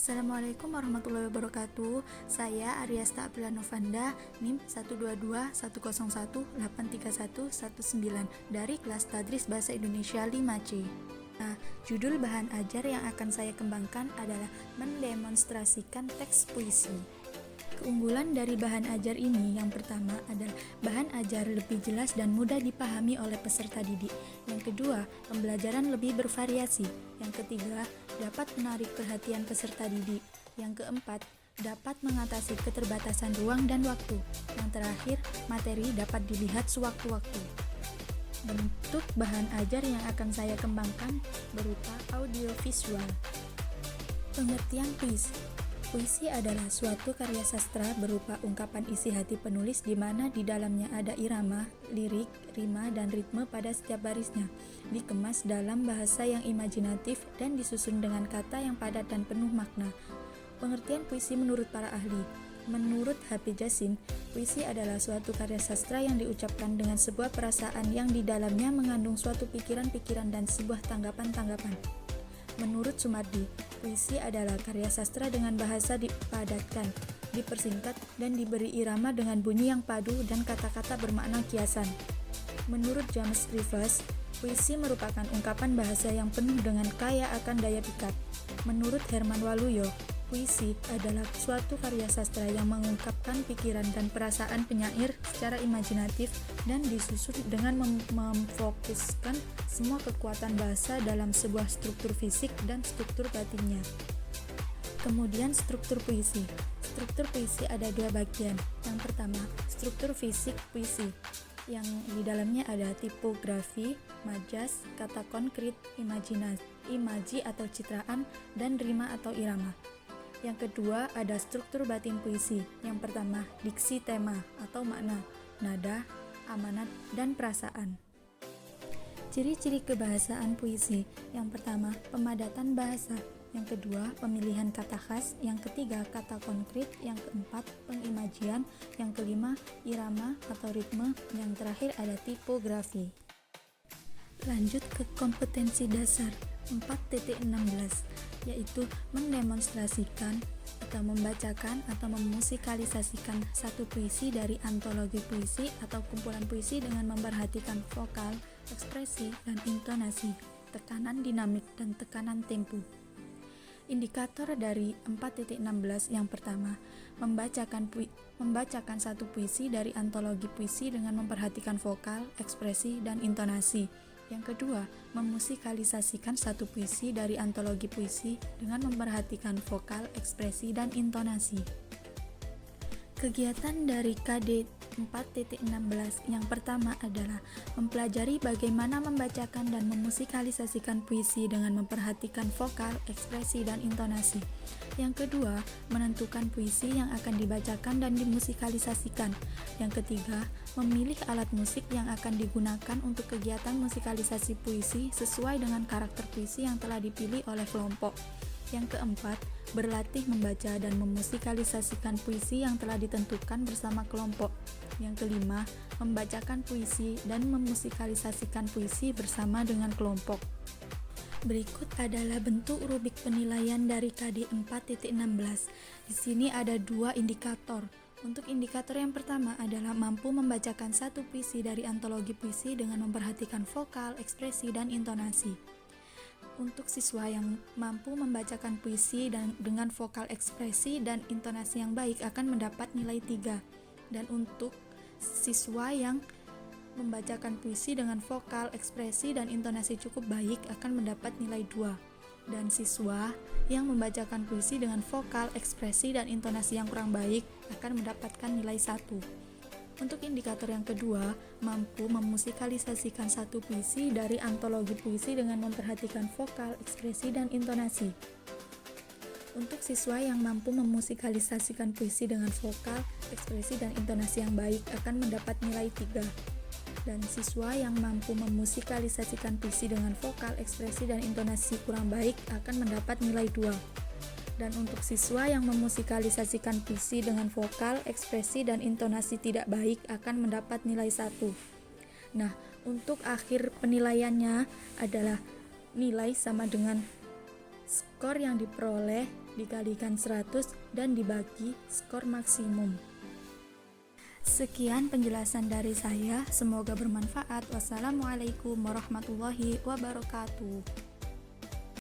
Assalamualaikum warahmatullahi wabarakatuh. Saya Aryasta Aprila Novanda, NIM 122-101-831-19 dari kelas Tadris Bahasa Indonesia 5C. Nah, judul bahan ajar yang akan saya kembangkan adalah mendemonstrasikan teks puisi. Keunggulan dari bahan ajar ini yang pertama adalah bahan ajar lebih jelas dan mudah dipahami oleh peserta didik. Yang kedua, pembelajaran lebih bervariasi. Yang ketiga, dapat menarik perhatian peserta didik. Yang keempat, dapat mengatasi keterbatasan ruang dan waktu. Yang terakhir, materi dapat dilihat sewaktu-waktu. Bentuk bahan ajar yang akan saya kembangkan berupa audiovisual. Pengertian puisi. Puisi adalah suatu karya sastra berupa ungkapan isi hati penulis di mana di dalamnya ada irama, lirik, rima, dan ritme pada setiap barisnya, dikemas dalam bahasa yang imajinatif dan disusun dengan kata yang padat dan penuh makna. Pengertian puisi menurut para ahli. Menurut H.P. Jassin, puisi adalah suatu karya sastra yang diucapkan dengan sebuah perasaan yang di dalamnya mengandung suatu pikiran-pikiran dan sebuah tanggapan-tanggapan. Menurut Sumardi, puisi adalah karya sastra dengan bahasa dipadatkan, dipersingkat, dan diberi irama dengan bunyi yang padu dan kata-kata bermakna kiasan. Menurut James Rivers, puisi merupakan ungkapan bahasa yang penuh dengan kaya akan daya pikat. Menurut Herman Waluyo, puisi adalah suatu karya sastra yang mengungkapkan pikiran dan perasaan penyair secara imajinatif dan disusun dengan memfokuskan semua kekuatan bahasa dalam sebuah struktur fisik dan struktur batinnya. Kemudian struktur puisi. Struktur puisi ada dua bagian. Yang pertama, struktur fisik puisi, yang di dalamnya ada tipografi, majas, kata konkret, imaji atau citraan, dan rima atau irama. Yang kedua, ada struktur batin puisi. Yang pertama, diksi tema atau makna, nada, amanat, dan perasaan. Ciri-ciri kebahasaan puisi. Yang pertama, pemadatan bahasa. Yang kedua, pemilihan kata khas. Yang ketiga, kata konkret. Yang keempat, pengimajian. Yang kelima, irama atau ritme. Yang terakhir ada tipografi. Lanjut ke kompetensi dasar 4.16, yaitu mendemonstrasikan atau membacakan atau memusikalisasikan satu puisi dari antologi puisi atau kumpulan puisi dengan memperhatikan vokal, ekspresi, dan intonasi, tekanan dinamik, dan tekanan tempo. Indikator dari 4.16 yang pertama, membacakan satu puisi dari antologi puisi dengan memperhatikan vokal, ekspresi, dan intonasi. Yang kedua, memusikalisasikan satu puisi dari antologi puisi dengan memperhatikan vokal, ekspresi, dan intonasi. Kegiatan dari KD 4.16 yang pertama adalah mempelajari bagaimana membacakan dan memusikalisasikan puisi dengan memperhatikan vokal, ekspresi, dan intonasi. Yang kedua, menentukan puisi yang akan dibacakan dan dimusikalisasikan. Yang ketiga, memilih alat musik yang akan digunakan untuk kegiatan musikalisasi puisi sesuai dengan karakter puisi yang telah dipilih oleh kelompok. Yang keempat, berlatih membaca dan memusikalisasikan puisi yang telah ditentukan bersama kelompok. Yang kelima, membacakan puisi dan memusikalisasikan puisi bersama dengan kelompok. Berikut adalah bentuk rubrik penilaian dari KD 4.16. Di sini ada dua indikator. Untuk indikator yang pertama adalah mampu membacakan satu puisi dari antologi puisi dengan memperhatikan vokal, ekspresi, dan intonasi. Untuk siswa yang mampu membacakan puisi dengan vokal, ekspresi, dan intonasi yang baik akan mendapat nilai 3. Dan untuk siswa yang membacakan puisi dengan vokal, ekspresi, dan intonasi cukup baik akan mendapat nilai 2. Dan siswa yang membacakan puisi dengan vokal, ekspresi, dan intonasi yang kurang baik akan mendapatkan nilai 1. Untuk indikator yang kedua, mampu memusikalisasikan satu puisi dari antologi puisi dengan memperhatikan vokal, ekspresi, dan intonasi. Untuk siswa yang mampu memusikalisasikan puisi dengan vokal, ekspresi, dan intonasi yang baik akan mendapat nilai 3. Dan siswa yang mampu memusikalisasikan puisi dengan vokal, ekspresi, dan intonasi kurang baik akan mendapat nilai 2. Dan untuk siswa yang memusikalisasikan puisi dengan vokal, ekspresi, dan intonasi tidak baik akan mendapat nilai 1. Nah, untuk akhir penilaiannya adalah nilai sama dengan skor yang diperoleh dikalikan 100 dan dibagi skor maksimum. Sekian penjelasan dari saya, semoga bermanfaat. Wassalamualaikum warahmatullahi wabarakatuh.